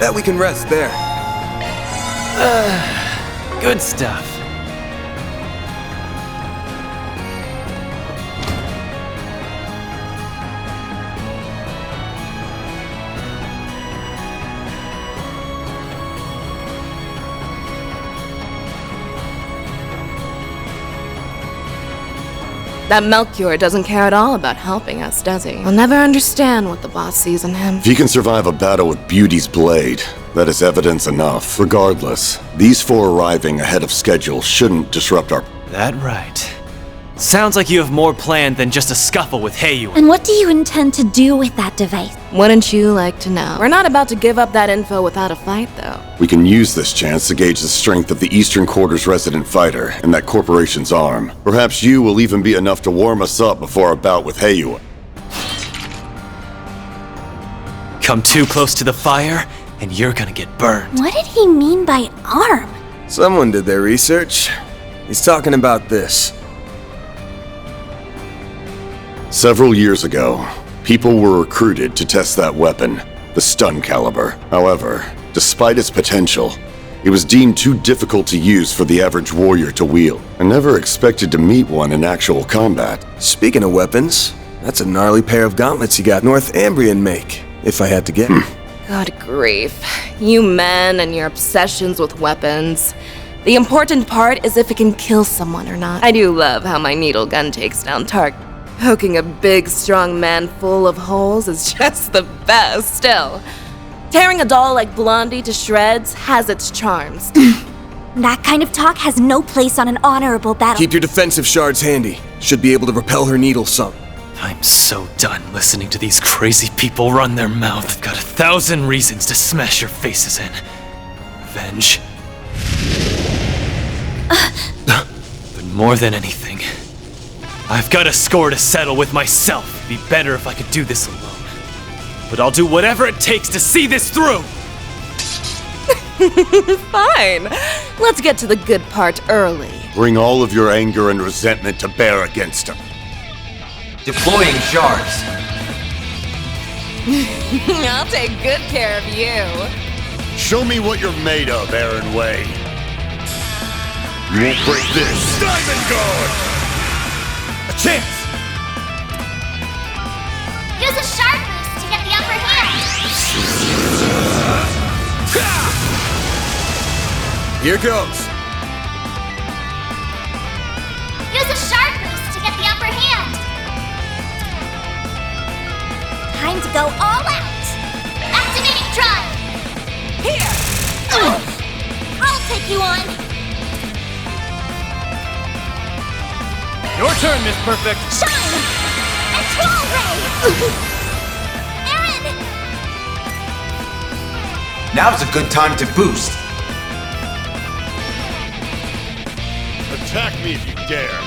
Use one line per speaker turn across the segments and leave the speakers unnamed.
Bet we can rest there.
Good stuff.
That Melchior doesn't care at all about helping us, does he? We'll never understand what the boss sees in him.
If he can survive a battle with Beauty's blade, that is evidence enough. Regardless, these four arriving ahead of schedule shouldn't disrupt our...
That right. Sounds like you have more planned than just a scuffle with Heyu.
And what do you intend to do with that device?
Wouldn't you like to know? We're not about to give up that info without a fight, though.
We can use this chance to gauge the strength of the Eastern Quarter's resident fighter and that corporation's arm. Perhaps you will even be enough to warm us up before our bout with Heyu.
Come too close to the fire, and you're gonna get burned.
What did he mean by arm?
Someone did their research. He's talking about this.
Several years ago, people were recruited to test that weapon, the stun caliber. However, despite its potential, it was deemed too difficult to use for the average warrior to wield. I never expected to meet one in actual combat.
Speaking of weapons, that's a gnarly pair of gauntlets you got Northambrian make, if I had to guess.
Good grief. You men and your obsessions with weapons. The important part is if it can kill someone or not. I do love how my needle gun takes down target. Poking a big, strong man full of holes is just the best. Still, tearing a doll like Blondie to shreds has its charms.
That kind of talk has no place on an honorable battle.
Keep your defensive shards handy. Should be able to repel her needle some.
I'm so done listening to these crazy people run their mouth. I've got 1,000 reasons to smash your faces in. Revenge. But more than anything, I've got a score to settle with myself. It'd be better if I could do this alone. But I'll do whatever it takes to see this through!
Fine. Let's get to the good part early.
Bring all of your anger and resentment to bear against him.
Deploying shards.
I'll take good care of you.
Show me what you're made of, Aaron Way. You won't break this. Diamond Guard!
A chance!
Use a shard boost to get the upper hand.
Here goes.
Use a shard boost to get the upper hand. Time to go all out. Activating drive.
Here!
I'll take you on.
Your turn, Miss Perfect!
Shine! And Troll Ray! Aaron!
Now's a good time to boost.
Attack me if you dare.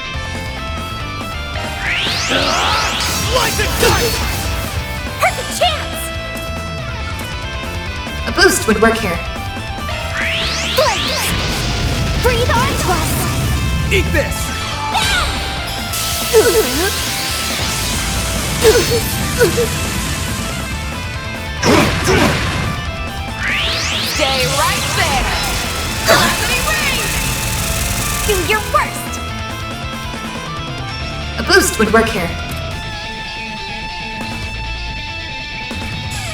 Light the dice!
Perfect chance!
A boost would work here.
Blaze! Breathe onto us!
Eat this!
Stay right there! Velocity ring!
Do your worst!
A boost would work here.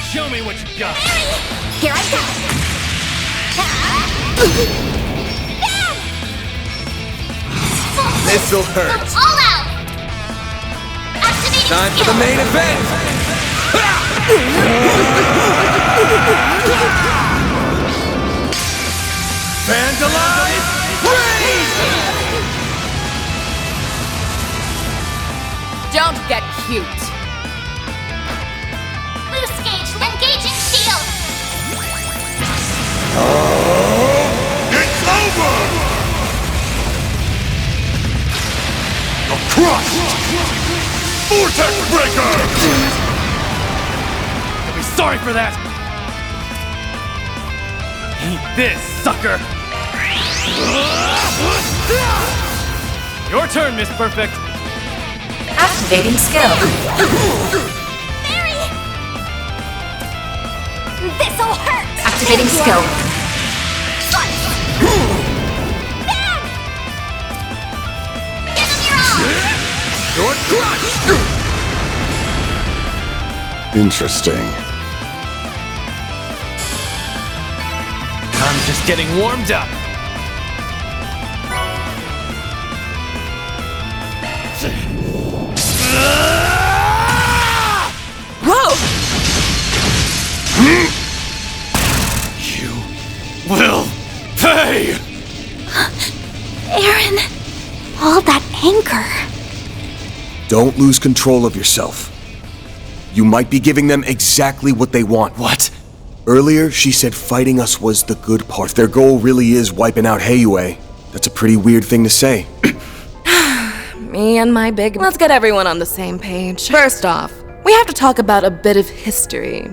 Show me what you got!
Here I go!
This'll hurt.
All out! Activating
Time for
skill.
the main event! Vandalize! Freeze!
Don't get cute.
Boost gauge, engaging shield.
It's over! A crush! Vortex Breaker!
You'll be sorry for that! Eat this, sucker! Your turn, Miss Perfect!
Activating skill.
Mary! This'll hurt!
Activating skill.
Give him your all!
Interesting.
I'm just getting warmed up.
Whoa!
You will pay!
Aaron, all that anger.
Don't lose control of yourself. You might be giving them exactly what they want.
What?
Earlier, she said fighting us was the good part. If their goal really is wiping out Heiyue, that's a pretty weird thing to say.
Me and my big... Let's get everyone on the same page. First off, we have to talk about a bit of history.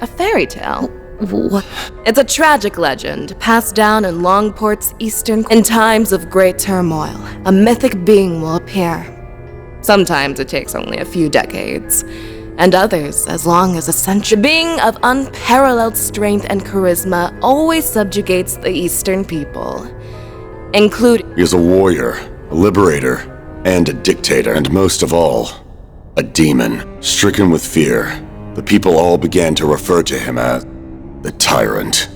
A fairy tale.
What?
It's a tragic legend passed down in Longport's eastern... In times of great turmoil, a mythic being will appear. Sometimes it takes only a few decades, and others as long as a century. The being of unparalleled strength and charisma always subjugates the eastern people, including...
He is a warrior, a liberator, and a dictator, and most of all, a demon. Stricken with fear, the people all began to refer to him as the Tyrant.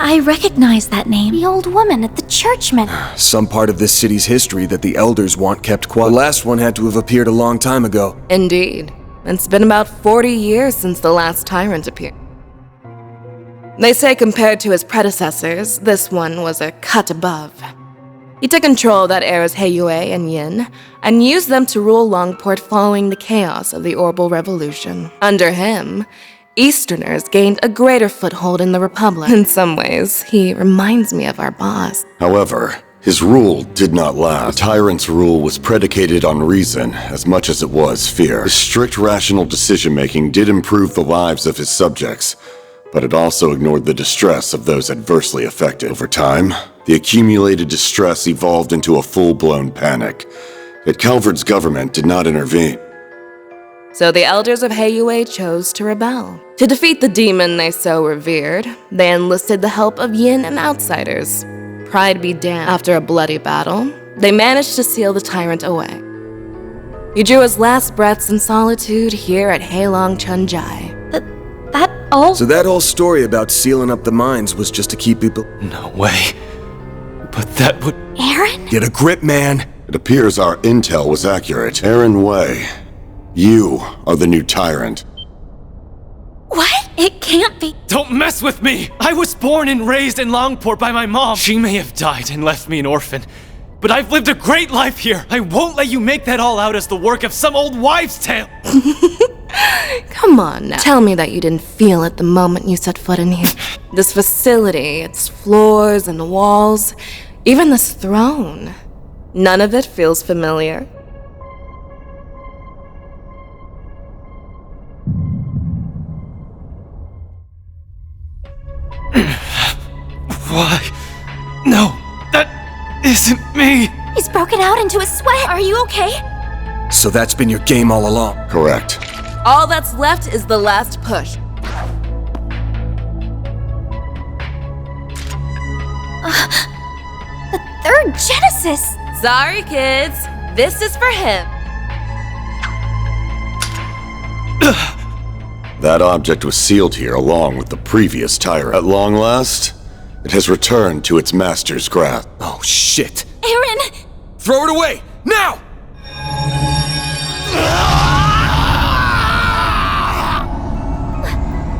I recognize that name. The old woman at the church met.
Some part of this city's history that the elders want kept quiet. The last one had to have appeared a long time ago.
Indeed. It's been about 40 years since the last tyrant appeared. They say compared to his predecessors, this one was a cut above. He took control of that era's Heiyue and Yin, and used them to rule Longport following the chaos of the Orbital Revolution. Under him, Easterners gained a greater foothold in the Republic. In some ways, he reminds me of our boss.
However, his rule did not last. The Tyrant's rule was predicated on reason as much as it was fear. His strict rational decision-making did improve the lives of his subjects, but it also ignored the distress of those adversely affected. Over time, the accumulated distress evolved into a full-blown panic. Yet Calvard's government did not intervene.
So the elders of Heiyue chose to rebel. To defeat the demon they so revered, they enlisted the help of Yin and outsiders. Pride be damned. After a bloody battle, they managed to seal the tyrant away. He drew his last breaths in solitude here at Heilong Chunjai.
That all?
So that whole story about sealing up the mines was just to keep people...
No way. But that would...
Aaron?
Get a grip, man!
It appears our intel was accurate. Aaron Wei, you are the new Tyrant.
What? It can't be.
Don't mess with me! I was born and raised in Longport by my mom. She may have died and left me an orphan, but I've lived a great life here. I won't let you make that all out as the work of some old wives' tale.
Come on now. Tell me that you didn't feel it the moment you set foot in here. This facility, its floors and walls, even this throne. None of it feels familiar.
Why? No, that isn't me.
He's broken out into a sweat. Are you okay?
So that's been your game all along.
Correct.
All that's left is the last push.
The third Genesis.
Sorry, kids. This is for him.
That object was sealed here along with the previous Tyrant. At long last, it has returned to its master's grasp.
Oh, shit.
Aaron!
Throw it away! Now!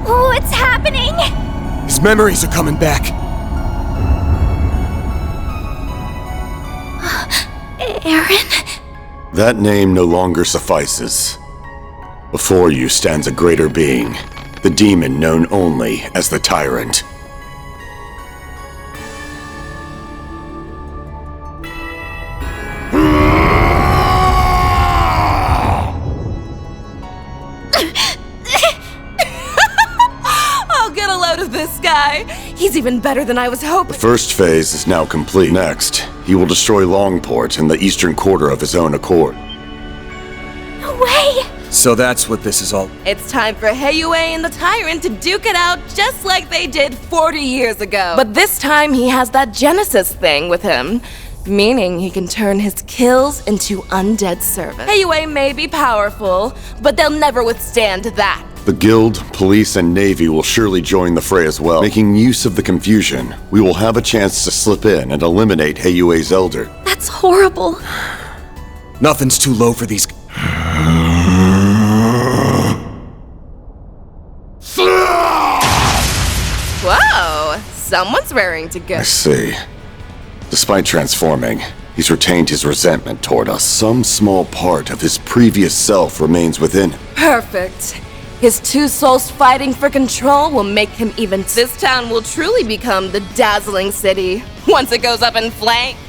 What's happening?
His memories are coming back.
Aaron?
That name no longer suffices. Before you stands a greater being, the demon known only as the Tyrant.
I'll get a load of this guy. He's even better than I was hoping.
The first phase is now complete. Next, he will destroy Longport and the eastern quarter of his own accord.
No way!
So that's what this is all.
It's time for Heiyue and the Tyrant to duke it out just like they did 40 years ago. But this time he has that Genesis thing with him, meaning he can turn his kills into undead servants. Heiyue may be powerful, but they'll never withstand that.
The Guild, Police, and Navy will surely join the fray as well. Making use of the confusion, we will have a chance to slip in and eliminate Heiyue's elder.
That's horrible.
Nothing's too low for these.
Whoa, someone's raring to go.
I see. Despite transforming, he's retained his resentment toward us. Some small part of his previous self remains within.
Perfect. His two souls fighting for control will make him even. This town will truly become the dazzling city once it goes up in flames.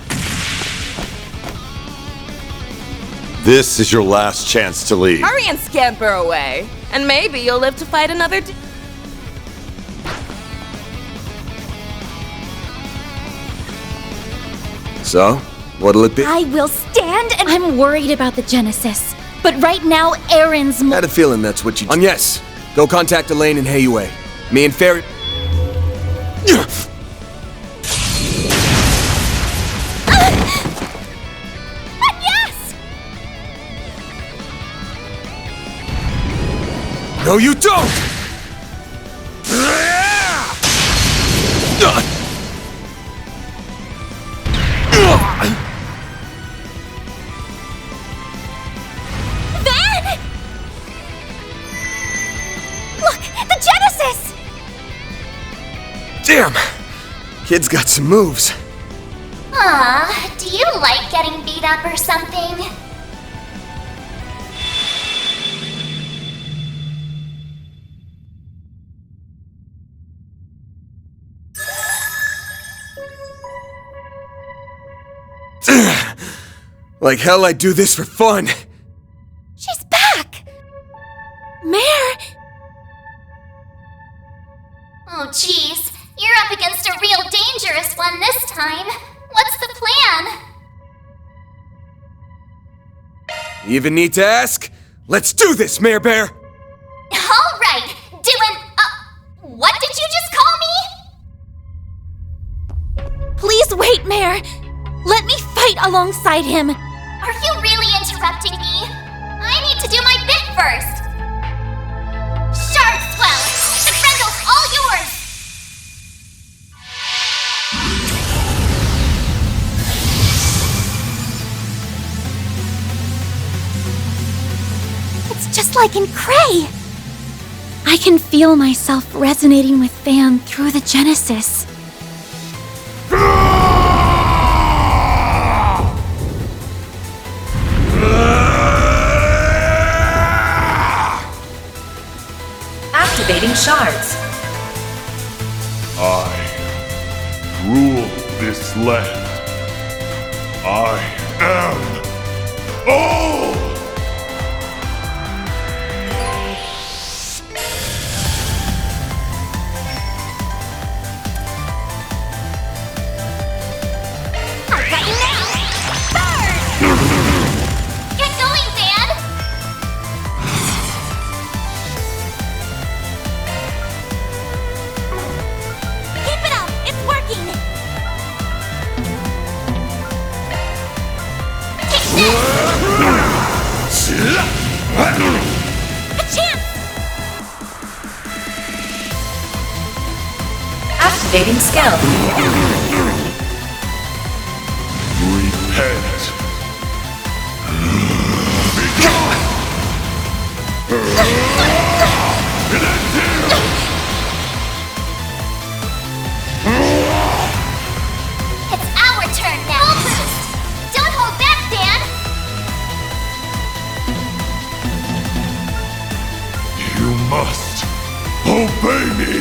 This is your last chance to leave.
Hurry and scamper away, and maybe you'll live to fight another day.
So, what'll it be?
I will stand and I'm worried about the Genesis. But right now, Aaron's
I had a feeling that's what you. Yes, go contact Elaine and Heiyue. Me and Fairy.
Yes!
No, you don't!
Van! Look, the Genesis!
Damn! Kid's got some moves.
Aw, do you like getting beat up or something?
Like hell, I'd do this for fun.
She's back! Mare!
Oh jeez, you're up against a real dangerous one this time. What's the plan?
You even need to ask? Let's do this, Mare Bear!
Alright, what did you just call me?
Please wait, Mare! Let me fight alongside him!
Are you really interrupting me? I need to do my bit first! Shard Swell! The Grendel's all yours!
It's just like in Cray! I can feel myself resonating with Van through the Genesis.
Activating shards.
I rule this land. I am all!
I've got you now! Burn! Get going, Van!
Keep it up! It's working!
Take this!
A chance!
Activating skill.
Repent.
It's our turn now! Full boost! Don't hold back, Dan!
You must obey me.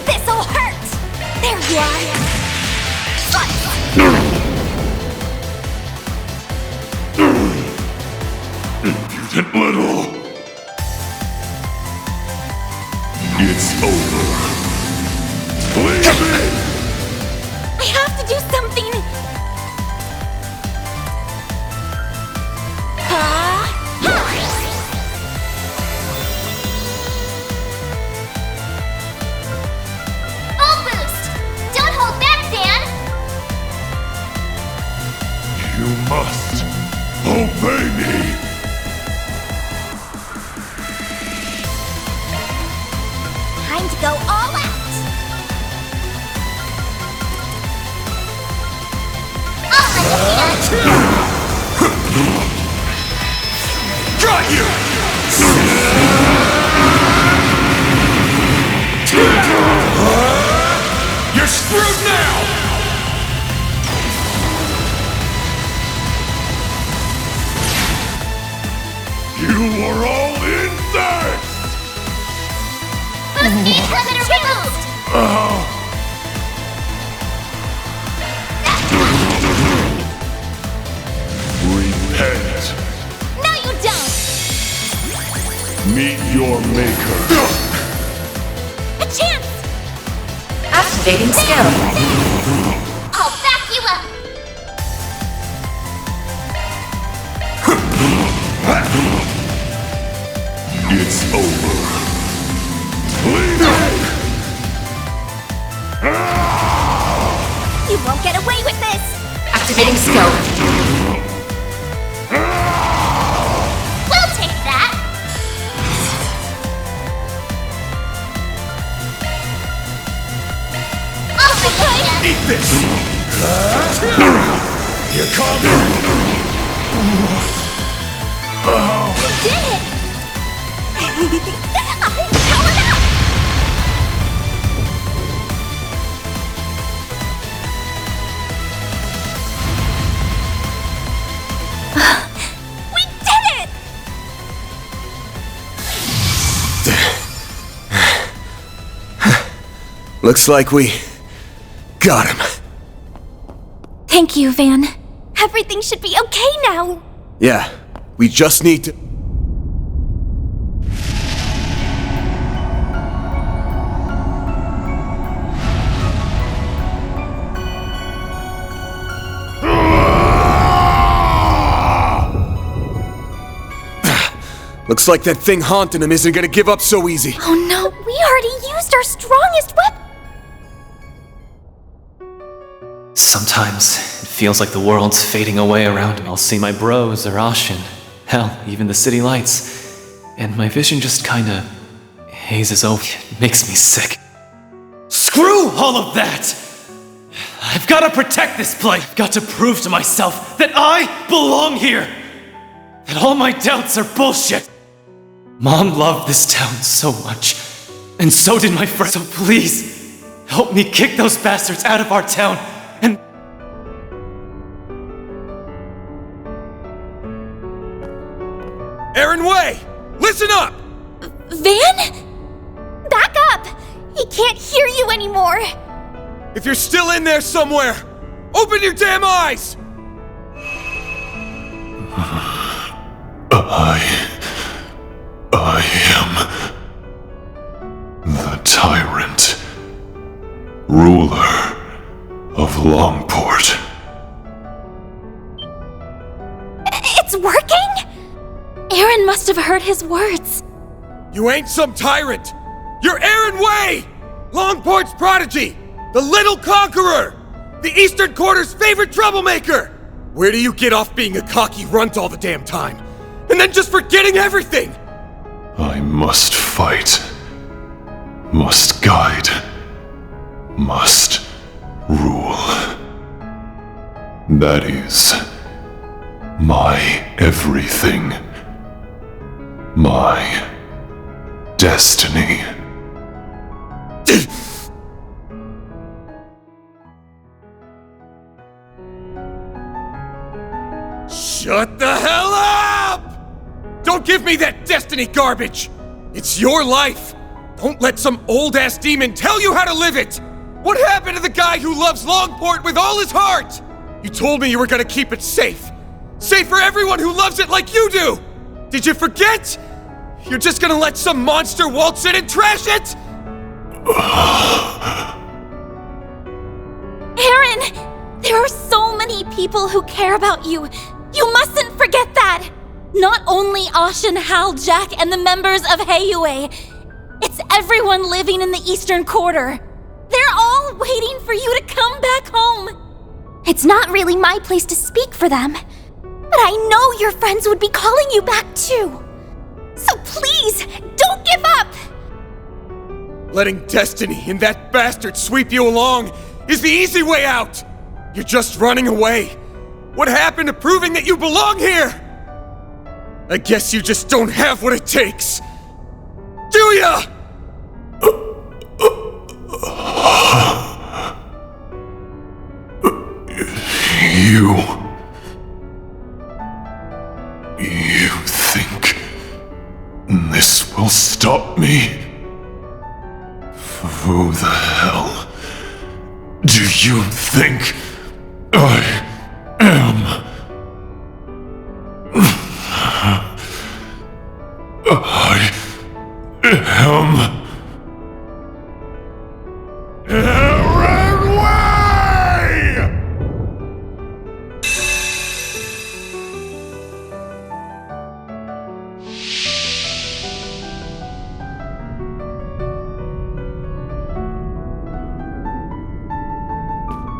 This'll hurt! There you are!
Impudent little. It's over. Leave me!
I have to do something!
Full boost! Don't hold back, Dan!
You must obey me!
Time to go all out!
Got you! You're screwed now! You are all in next!
Boost speed limiter removed!
Repent.
No, you don't!
Meet your maker.
A chance!
Activating skill.
I'll back you up!
It's over. Leave me!
You won't get away with this!
Activating skill.
We'll take that! I'll forgive you!
Eat this! Here comes!
You did it! I'm powered up! We did it!
Looks like we got him.
Thank you, Van. Everything should be okay now.
Yeah, we just need to... Looks like that thing haunting him isn't gonna give up so easy.
Oh no, we already used our strongest weapon.
Sometimes it feels like the world's fading away around me. I'll see my bros or Ashin, hell, even the city lights, and my vision just kinda hazes over. It makes me sick. Screw all of that! I've gotta protect this place. I've got to prove to myself that I belong here. That all my doubts are bullshit. Mom loved this town so much, and so did my friends. So please, help me kick those bastards out of our town, and...
Aaron Way! Listen up!
Van? Back up! He can't hear you anymore.
If you're still in there somewhere, open your damn eyes!
I am the tyrant, ruler of Longport.
It's working? Aaron must have heard his words.
You ain't some tyrant! You're Aaron Way! Longport's prodigy! The little conqueror! The Eastern Quarter's favorite troublemaker! Where do you get off being a cocky runt all the damn time? And then just forgetting everything!
I must fight, must guide, must rule. That is my everything, my destiny.
Shut the hell up! Don't give me that destiny garbage! It's your life! Don't let some old-ass demon tell you how to live it! What happened to the guy who loves Longport with all his heart? You told me you were gonna keep it safe. Safe for everyone who loves it like you do! Did you forget? You're just gonna let some monster waltz in and trash it?
Aaron! There are so many people who care about you. You mustn't forget that! Not only Ashen, Hal, Jack, and the members of Heiyue. It's everyone living in the Eastern Quarter. They're all waiting for you to come back home.
It's not really my place to speak for them. But I know your friends would be calling you back too. So please, don't give up!
Letting destiny and that bastard sweep you along is the easy way out! You're just running away. What happened to proving that you belong here? I guess you just don't have what it takes. Do ya?
You think this will stop me? Who the hell do you think I am? I am Aaron Way!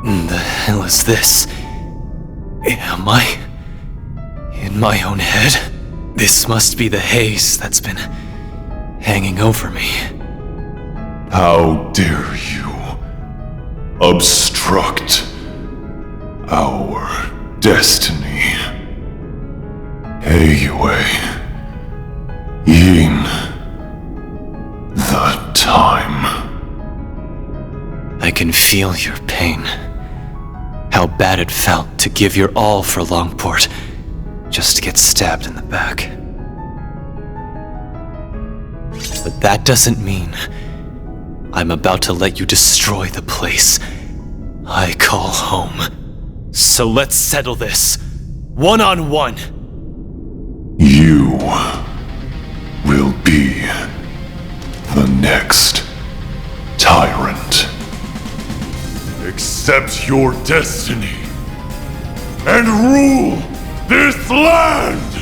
The hell is this? Am I in my own head? This must be the haze that's been hanging over me.
How dare you obstruct our destiny? Heiyue, Yin, the time.
I can feel your pain. How bad it felt to give your all for Longport, just to get stabbed in the back. But that doesn't mean I'm about to let you destroy the place I call home. So let's settle this, one-on-one.
You will be the next tyrant. Accept your destiny and rule this land!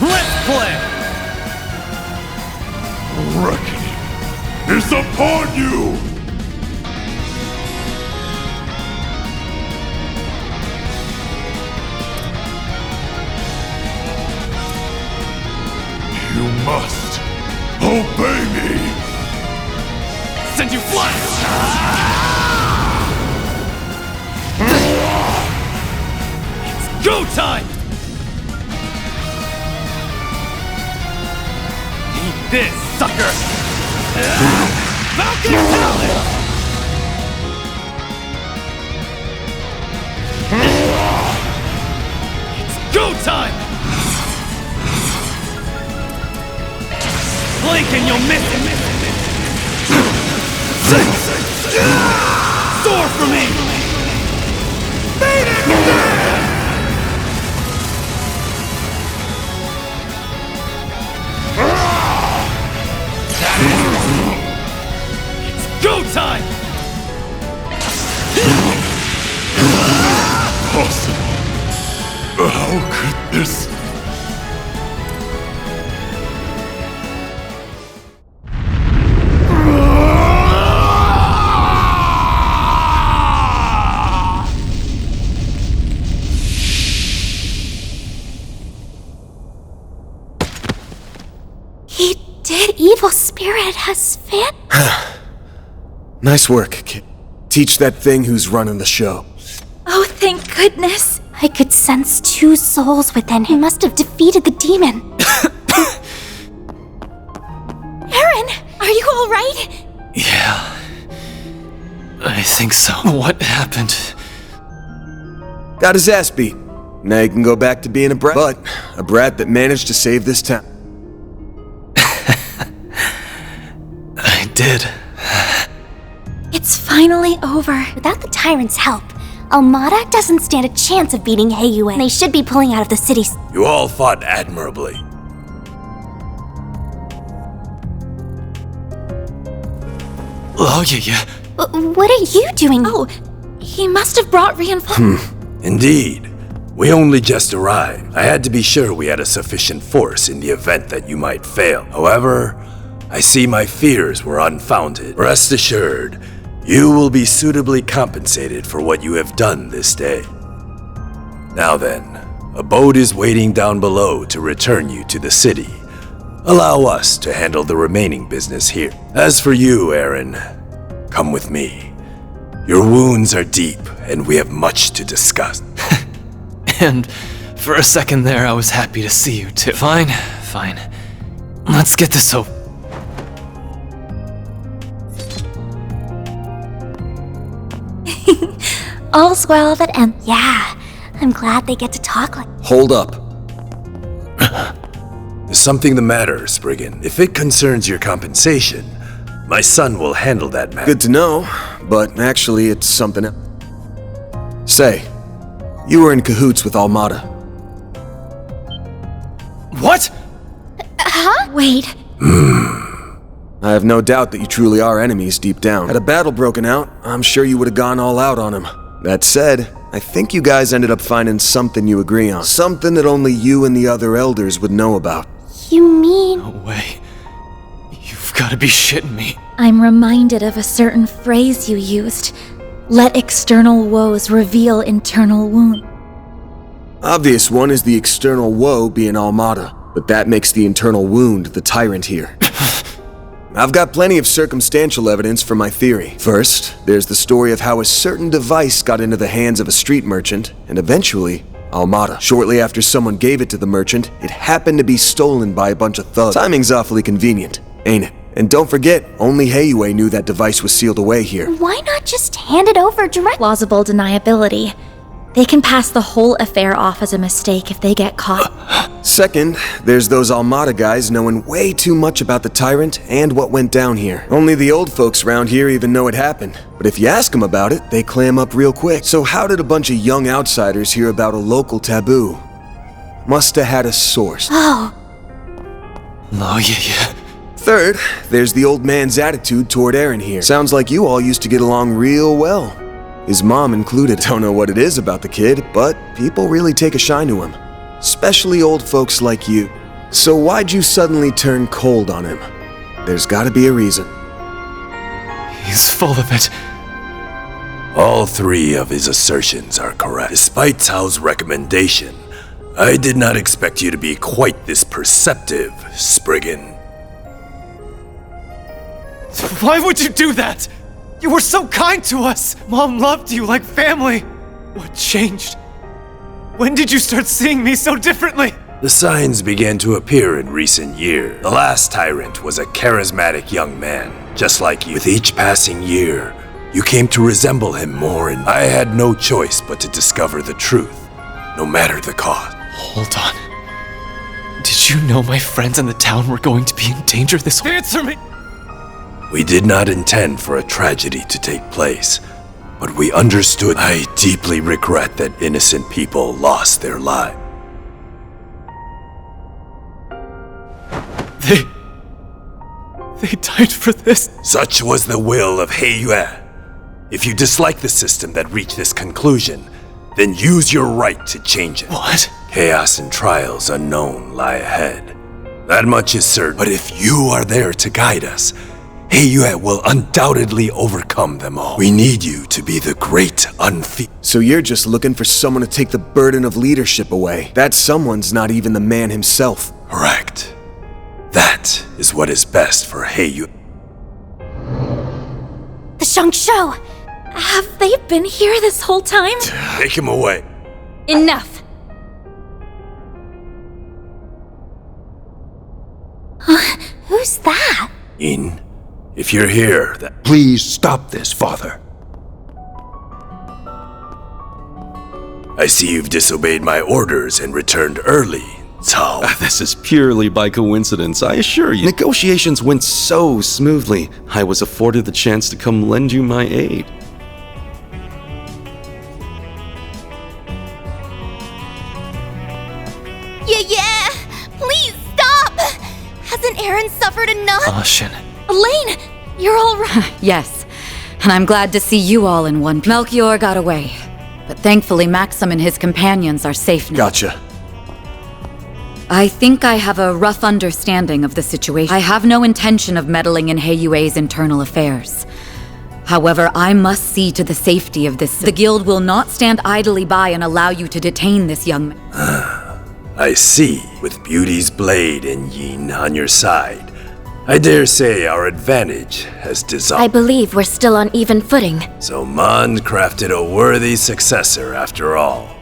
Let's play!
Reckoning is upon you! You must obey me!
Send you flying! It's go time! Eat this, sucker! Falcon Talon! It's go time! Blink and you'll miss it! Soar for me! It's go time!
Possible. How could this...
Evil spirit has fan.
Nice work, kid. Teach that thing who's running the show.
Oh, thank goodness.
I could sense two souls within him. He must have defeated the demon.
Aaron, are you all right?
Yeah, I think so. What happened?
Got his ass beat. Now he can go back to being a brat. But a brat that managed to save this town.
I did.
It's finally over.
Without the tyrant's help, Almada doesn't stand a chance of beating Heiyue. They should be pulling out of the city.
You all fought admirably.
Oh, yeah.
What are you doing?
Oh, he must have brought reinforcements.
Indeed. We only just arrived. I had to be sure we had a sufficient force in the event that you might fail. However, I see my fears were unfounded. Rest assured, you will be suitably compensated for what you have done this day. Now then, a boat is waiting down below to return you to the city. Allow us to handle the remaining business here. As for you, Aaron, come with me. Your wounds are deep, and we have much to discuss.
And for a second there, I was happy to see you too. Fine. Let's get this over.
All's well that ends. Yeah, I'm glad they get to talk like.
Hold up.
There's something the matter, Spriggan. If it concerns your compensation, my son will handle that matter.
Good to know, but actually it's something else. Say, you were in cahoots with Almada.
What?
Wait,
I have no doubt that you truly are enemies deep down. Had a battle broken out, I'm sure you would have gone all out on him. That said, I think you guys ended up finding something you agree on. Something that only you and the other elders would know about.
You mean?
No way. You've got to be shitting me.
I'm reminded of a certain phrase you used. Let external woes reveal internal wound.
Obvious one is the external woe being Almada, but that makes the internal wound the tyrant here. I've got plenty of circumstantial evidence for my theory. First, there's the story of how a certain device got into the hands of a street merchant, and eventually, Almada. Shortly after someone gave it to the merchant, it happened to be stolen by a bunch of thugs. Timing's awfully convenient, ain't it? And don't forget, only Heiyue knew that device was sealed away here.
Why not just hand it over directly?
Plausible deniability. They can pass the whole affair off as a mistake if they get caught.
Second, there's those Almada guys knowing way too much about the tyrant and what went down here. Only the old folks around here even know it happened. But if you ask them about it, they clam up real quick. So how did a bunch of young outsiders hear about a local taboo? Must have had a source.
Oh,
Yeah.
Third, there's the old man's attitude toward Aaron here. Sounds like you all used to get along real well. His mom included. Don't know what it is about the kid, but people really take a shine to him. Especially old folks like you. So why'd you suddenly turn cold on him? There's gotta be a reason.
He's full of it.
All three of his assertions are correct. Despite Tao's recommendation, I did not expect you to be quite this perceptive, Spriggan.
Why would you do that? You were so kind to us. Mom loved you like family. What changed? When did you start seeing me so differently?
The signs began to appear in recent years. The last tyrant was a charismatic young man, just like you. With each passing year, you came to resemble him more, and I had no choice but to discover the truth, no matter the cost.
Hold on. Did you know my friends in the town were going to be in danger this way? Answer me!
We did not intend for a tragedy to take place, but we understood. I deeply regret that innocent people lost their lives.
They died for this.
Such was the will of Heiyue. If you dislike the system that reached this conclusion, then use your right to change it.
What?
Chaos and trials unknown lie ahead. That much is certain. But if you are there to guide us, Heiyue will undoubtedly overcome them all. We need you to be the great
So you're just looking for someone to take the burden of leadership away. That someone's not even the man himself.
Correct. That is what is best for Heiyue.
the Shangshou!
Have they been here this whole time?
Take him away.
Enough.
Who's that?
If you're here, that...
Please stop this, Father.
I see you've disobeyed my orders and returned early, Cao.
This is purely by coincidence, I assure you. Negotiations went so smoothly, I was afforded the chance to come lend you my aid.
Yes, and I'm glad to see you all in one. Melchior got away, but thankfully Maxim and his companions are safe now.
Gotcha.
I think I have a rough understanding of the situation. I have no intention of meddling in Heiyue's internal affairs. However, I must see to the safety of this. The guild will not stand idly by and allow you to detain this young man.
I see. With Beauty's blade and Yin on your side, I dare say our advantage has dissolved.
I believe we're still on even footing.
So Mond crafted a worthy successor after all.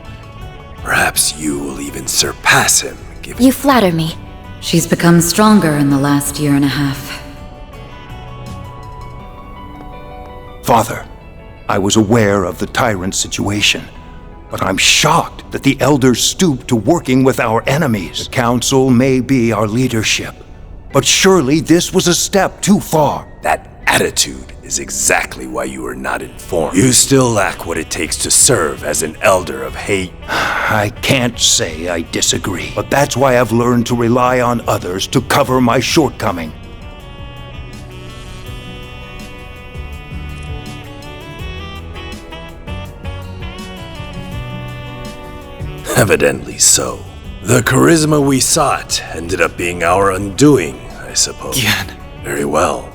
Perhaps you will even surpass him.
You flatter me.
She's become stronger in the last year and a half.
Father, I was aware of the tyrant situation, but I'm shocked that the elders stooped to working with our enemies. The council may be our leadership, but surely this was a step too far.
That attitude is exactly why you are not informed. You still lack what it takes to serve as an elder of hate.
I can't say I disagree, but that's why I've learned to rely on others to cover my shortcoming.
Evidently so. The charisma we sought ended up being our undoing, I suppose.
Gian.
Very well.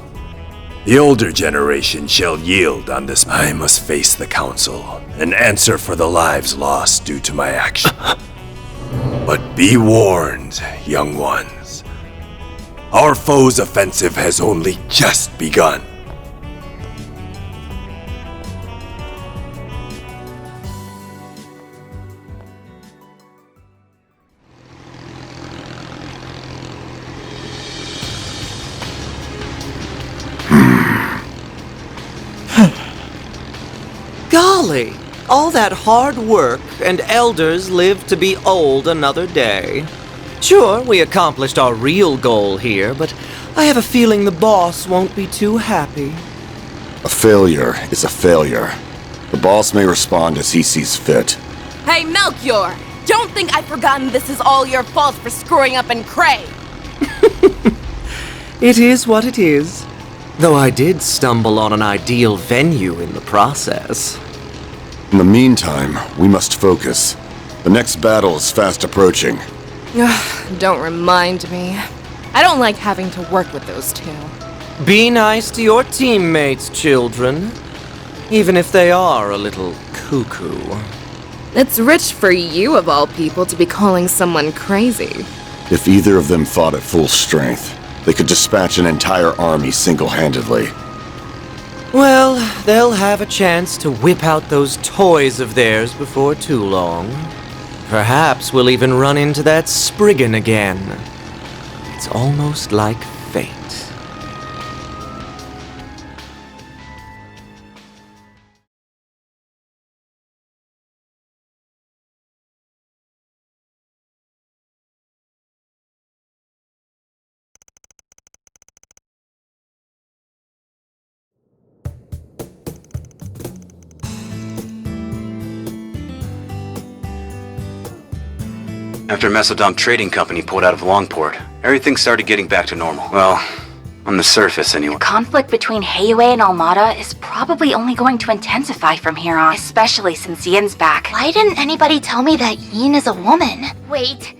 The older generation shall yield on this. I must face the council and answer for the lives lost due to my action. But be warned, young ones. Our foe's offensive has only just begun.
Golly, all that hard work and elders lived to be old another day. Sure, we accomplished our real goal here, but I have a feeling the boss won't be too happy.
A failure is a failure. The boss may respond as he sees fit.
Hey, Melchior! Don't think I've forgotten this is all your fault for screwing up in Cray!
It is what it is. Though I did stumble on an ideal venue in the process.
In the meantime, we must focus. The next battle is fast approaching.
Don't remind me. I don't like having to work with those two.
Be nice to your teammates, children. Even if they are a little cuckoo.
It's rich for you, of all people, to be calling someone crazy.
If either of them fought at full strength, they could dispatch an entire army single-handedly.
Well, they'll have a chance to whip out those toys of theirs before too long. Perhaps we'll even run into that Spriggan again. It's almost like fate.
After Mesodom Trading Company pulled out of Longport, everything started getting back to normal. Well, on the surface anyway.
Conflict between Heiyue and Almada is probably only going to intensify from here on, especially since Yin's back. Why didn't anybody tell me that Yin is a woman? Wait,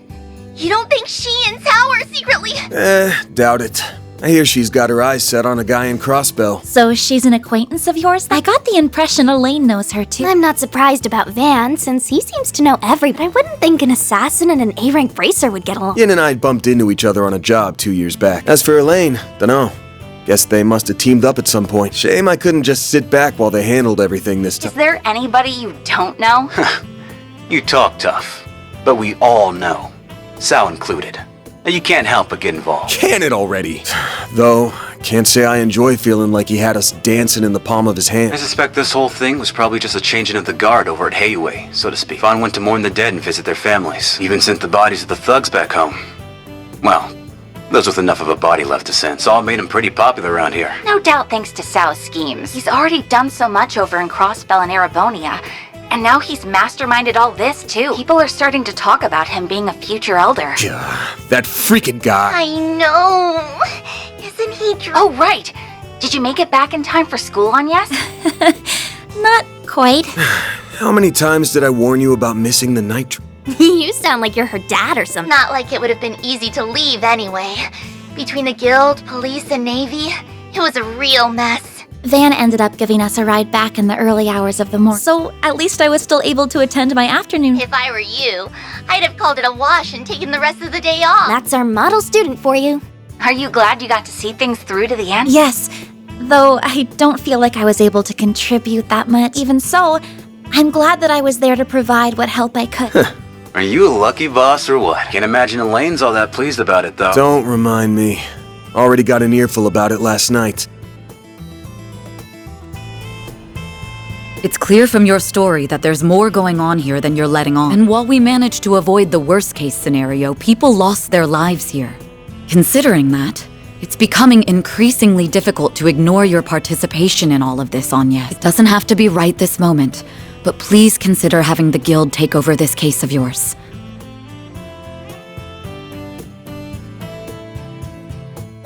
you don't think she and Tao are secretly—
Doubt it. I hear she's got her eyes set on a guy in Crossbell.
So she's an acquaintance of yours? I got the impression Elaine knows her too.
I'm not surprised about Van, since he seems to know everybody. I wouldn't think an assassin and an A-rank racer would get along.
Yin and I bumped into each other on a job 2 years back. As for Elaine, dunno. Guess they must have teamed up at some point. Shame I couldn't just sit back while they handled everything this time.
Is there anybody you don't know?
You talk tough, but we all know. Sal included. You can't help but get involved.
Can it already? Though, can't say I enjoy feeling like he had us dancing in the palm of his hand.
I suspect this whole thing was probably just a changing of the guard over at Heiyue, so to speak. Vaughn went to mourn the dead and visit their families. Even sent the bodies of the thugs back home. Well, those with enough of a body left to send. Saul made him pretty popular around here.
No doubt thanks to Sal's schemes. He's already done so much over in Crossbell and Erebonia. And now he's masterminded all this, too. People are starting to talk about him being a future elder.
That freaking guy.
I know. Isn't he true? Oh, right. Did you make it back in time for school on Yes?
Not quite.
How many times did I warn you about missing the night train?
You sound like you're her dad or something.
Not like it would have been easy to leave anyway. Between the guild, police, and navy, it was a real mess.
Van ended up giving us a ride back in the early hours of the morning, so at least I was still able to attend my afternoon.
If I were you, I'd have called it a wash and taken the rest of the day off.
That's our model student for you.
Are you glad you got to see things through to the end?
Yes, though I don't feel like I was able to contribute that much. Even so, I'm glad that I was there to provide what help I could.
Are you a lucky boss or what? Can't imagine Elaine's all that pleased about it, though.
Don't remind me. Already got an earful about it last night.
It's clear from your story that there's more going on here than you're letting on. And while we managed to avoid the worst-case scenario, people lost their lives here. Considering that, it's becoming increasingly difficult to ignore your participation in all of this, Anya. It doesn't have to be right this moment, but please consider having the guild take over this case of yours.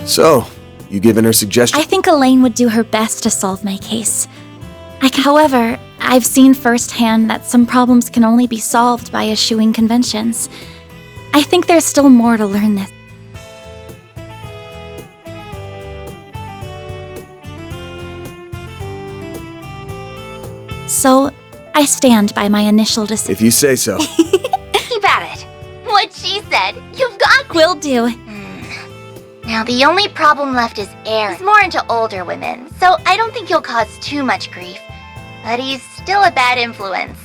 So, you giving her suggestions?
I think Elaine would do her best to solve my case. However, I've seen firsthand that some problems can only be solved by eschewing conventions. I think there's still more to learn this. So, I stand by my initial decision.
If you say so.
Keep at it. What she said. You've got
Will do.
Now, the only problem left is Aaron. He's more into older women, so I don't think he'll cause too much grief. But he's still a bad influence.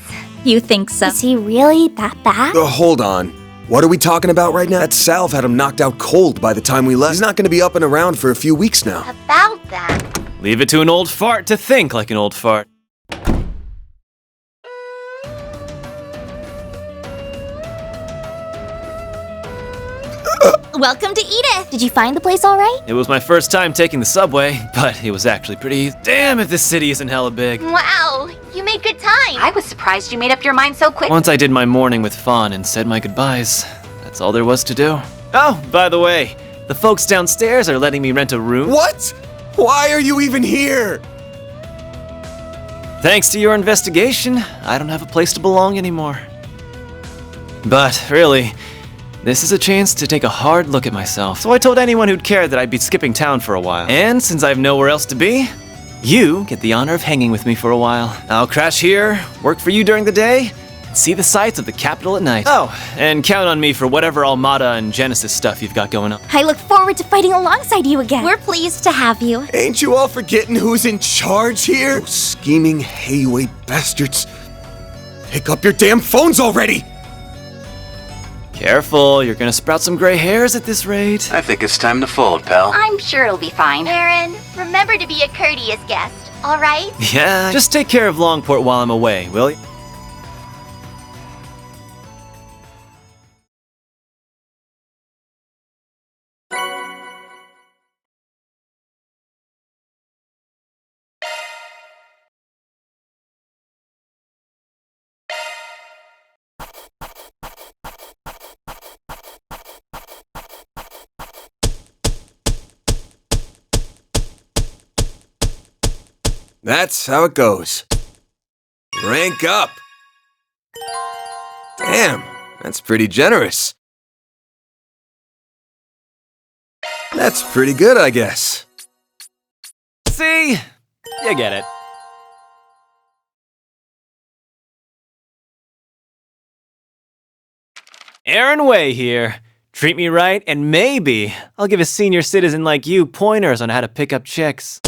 You think so? Is he really that bad?
Hold on. What are we talking about right now? That salve had him knocked out cold by the time we left. He's not going to be up and around for a few weeks now.
About that.
Leave it to an old fart to think like an old fart.
Welcome to Edith! Did you find the place all right?
It was my first time taking the subway, but it was actually pretty easy. Damn if this city isn't hella big.
Wow, you made good time. I was surprised you made up your mind so quick.
Once I did my morning with Fawn and said my goodbyes, that's all there was to do. Oh, by the way, the folks downstairs are letting me rent a room.
What? Why are you even here?
Thanks to your investigation, I don't have a place to belong anymore. But really, this is a chance to take a hard look at myself. So I told anyone who'd care that I'd be skipping town for a while. And since I have nowhere else to be, you get the honor of hanging with me for a while. I'll crash here, work for you during the day, and see the sights of the capital at night. Oh, and count on me for whatever Almada and Genesis stuff you've got going on.
I look forward to fighting alongside you again. We're pleased to have you.
Ain't you all forgetting who's in charge here? Those scheming Heyway bastards. Pick up your damn phones already!
Careful, you're gonna sprout some gray hairs at this rate.
I think it's time to fold, pal.
I'm sure it'll be fine. Aaron, remember to be a courteous guest, all right?
Yeah, just take care of Longport while I'm away, will you?
That's how it goes. Rank up! Damn, that's pretty generous. That's pretty good, I guess.
See? You get it. Aaron Way here. Treat me right, and maybe I'll give a senior citizen like you pointers on how to pick up chicks.